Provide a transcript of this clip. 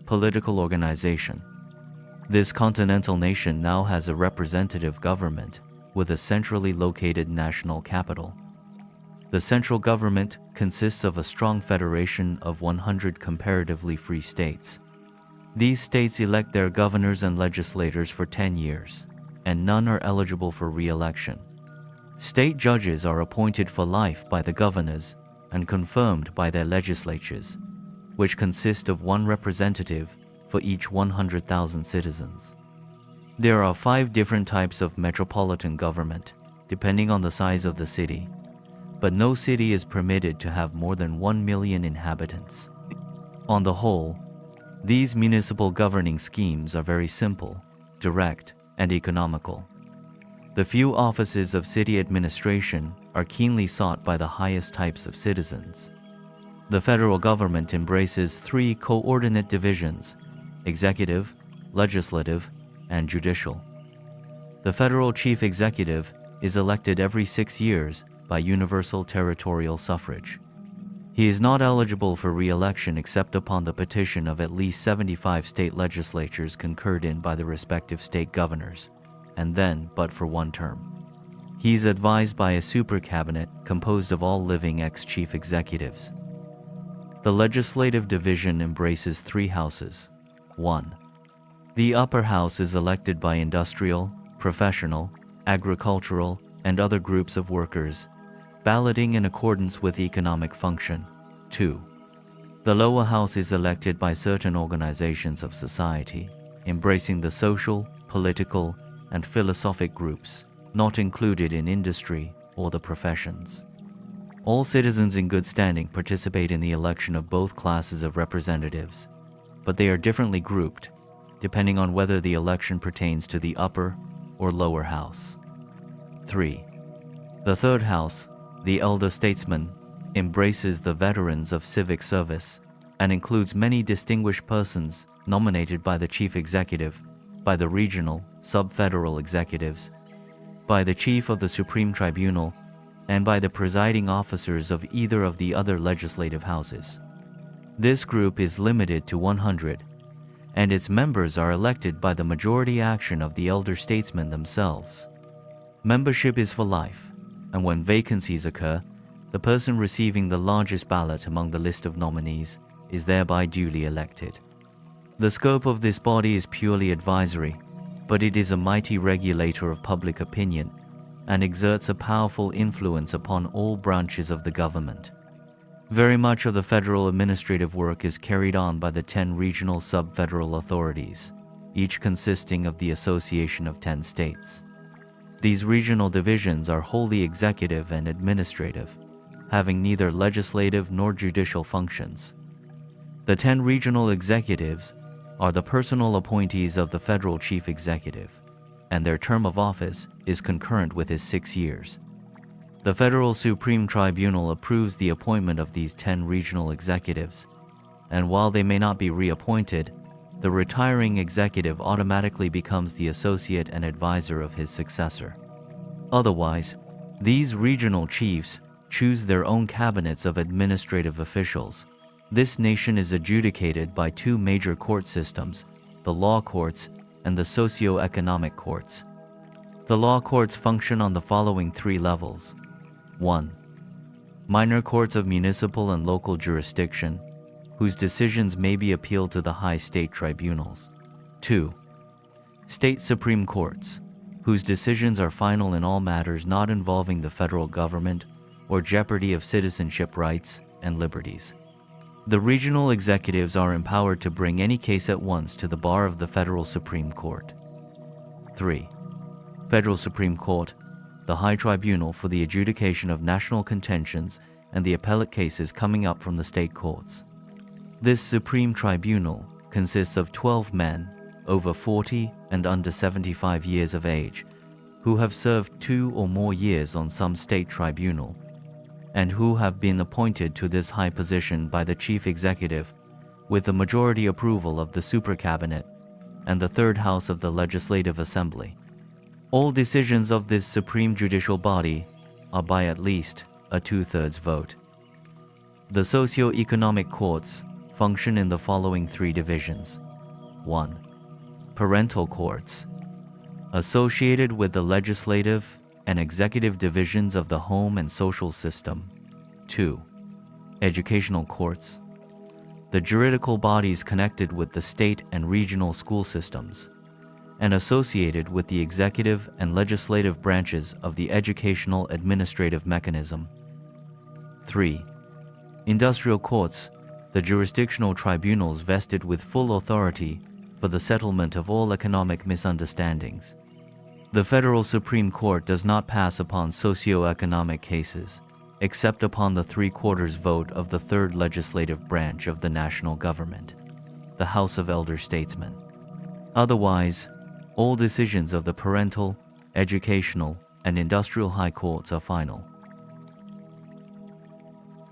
Political Organization. This continental nation now has a representative government with a centrally located national capital. The central government consists of a strong federation of 100 comparatively free states. These states elect their governors and legislators for 10 years, and none are eligible for re-election. State judges are appointed for life by the governors and confirmed by their legislatures, which consist of one representative for each 100,000 citizens. There are 5 different types of metropolitan government, depending on the size of the city, but no city is permitted to have more than 1 million inhabitants. On the whole, these municipal governing schemes are very simple, direct, and economical. The few offices of city administration are keenly sought by the highest types of citizens. The federal government embraces 3 coordinate divisions: executive, legislative, and judicial. The federal chief executive is elected every 6 years by universal territorial suffrage. He is not eligible for re-election except upon the petition of at least 75 state legislatures concurred in by the respective state governors, and then but for 1 term. He is advised by a super cabinet composed of all living ex-chief executives. The legislative division embraces 3 houses. 1. The upper house is elected by industrial, professional, agricultural, and other groups of workers, balloting in accordance with economic function. 2. The lower house is elected by certain organizations of society, embracing the social, political, and philosophic groups, not included in industry or the professions. All citizens in good standing participate in the election of both classes of representatives, but they are differently grouped, depending on whether the election pertains to the upper or lower house. 3. The third house, the elder statesmen, embraces the veterans of civic service and includes many distinguished persons nominated by the chief executive, by the regional, sub-federal executives, by the chief of the Supreme Tribunal, and by the presiding officers of either of the other legislative houses. This group is limited to 100, and its members are elected by the majority action of the elder statesmen themselves. Membership is for life, and when vacancies occur, the person receiving the largest ballot among the list of nominees is thereby duly elected. The scope of this body is purely advisory, but it is a mighty regulator of public opinion and exerts a powerful influence upon all branches of the government. Very much of the federal administrative work is carried on by the 10 regional sub-federal authorities, each consisting of the association of 10 states. These regional divisions are wholly executive and administrative, having neither legislative nor judicial functions. The 10 regional executives are the personal appointees of the federal chief executive, and their term of office is concurrent with his 6 years. The Federal Supreme Tribunal approves the appointment of these 10 regional executives, and while they may not be reappointed, the retiring executive automatically becomes the associate and advisor of his successor. Otherwise, these regional chiefs choose their own cabinets of administrative officials. This nation is adjudicated by 2 major court systems, the law courts and the socio-economic courts. The law courts function on the following 3 levels. 1. Minor courts of municipal and local jurisdiction, whose decisions may be appealed to the high state tribunals. 2. State supreme courts, whose decisions are final in all matters not involving the federal government or jeopardy of citizenship rights and liberties. The regional executives are empowered to bring any case at once to the bar of the Federal Supreme Court. 3. Federal Supreme Court, the High Tribunal for the adjudication of national contentions and the appellate cases coming up from the state courts. This Supreme Tribunal consists of 12 men over 40 and under 75 years of age who have served 2 or more years on some state tribunal and who have been appointed to this high position by the chief executive with the majority approval of the super cabinet and the third house of the legislative assembly. All decisions of this supreme judicial body are by at least a 2/3 vote. The socio-economic courts function in the following three divisions. 1. Parental courts, associated with the legislative and executive divisions of the home and social system. 2. Educational courts, the juridical bodies connected with the state and regional school systems, and associated with the executive and legislative branches of the educational administrative mechanism. 3. Industrial courts, the jurisdictional tribunals vested with full authority for the settlement of all economic misunderstandings. The Federal Supreme Court does not pass upon socio-economic cases, except upon the 3/4 vote of the third legislative branch of the national government, the House of Elder Statesmen. Otherwise, all decisions of the parental, educational, and industrial high courts are final.